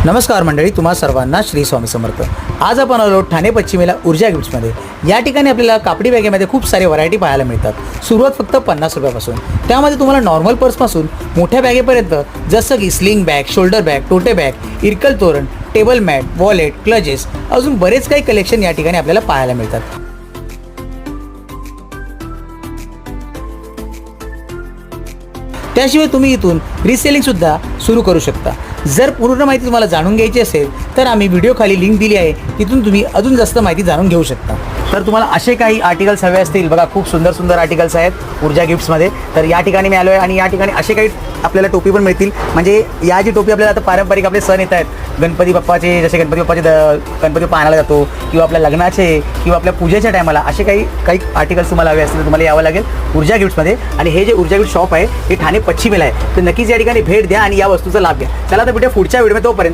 नमस्कार मंडळी, तुम्हा सर्वांना श्री स्वामी समर्थ। आज आपण आलो ठाणे पश्चिमेला ऊर्जा गिफ्ट्समध्ये। या ठिकाणी आपल्याला कापडी बॅगेमध्ये खूप सारे व्हरायटी पाहायला मिळतात। सुरुवात फक्त 50 रुपयापासून। त्यामध्ये तुम्हाला नॉर्मल पर्सपासून मोठ्या बॅगेपर्यंत जसं की sling bag, shoulder bag, tote bag, Irkal तोरण, टेबल मॅट, वॉलेट, क्लचेस अजून बरेच काही कलेक्शन या ठिकाणी आपल्याला पाहायला मिळतात। त्याशिवाय तुम्ही इथून रिसेलिंग सुद्धा सुरू करू शकता। जर पूर्ण माहिती तुम्हाला जाणून घ्यायची असेल तर आम्ही व्हिडिओ खाली लिंक दिली आहे, तिथून तुम्ही अजून जास्त माहिती जाणून घेऊ शकता। तर तुम्हाला असे काही आर्टिकल्स हवे असतील, बघा खूप सुंदर सुंदर आर्टिकल्स आहेत ऊर्जा गिफ्ट्समध्ये। तर या ठिकाणी मी आलो आहे आणि या ठिकाणी असे काही आपल्याला टोपी पण मिळतील। म्हणजे या जी टोपी आपल्याला आता पारंपरिक आपले सण येत आहेत, गणपती बाप्पाचे, जसे गणपती बाप्पा आणायला जातो किंवा आपल्या लग्नाचे किंवा आपल्या पूजेच्या टायमाला असे काही आर्टिकल्स तुम्हाला हवे असतील तर तुम्हाला यावं लागेल ऊर्जा गिफ्ट्समध्ये। आणि हे जे ऊर्जा गिफ्ट शॉप आहे हे ठाणे पश्चिमेला आहे, तर नक्कीच या ठिकाणी भेट द्या आणि या वस्तूचा लाभ घ्या। चला तर भेटूया पुढच्या व्हिडिओमध्ये, तोपर्यंत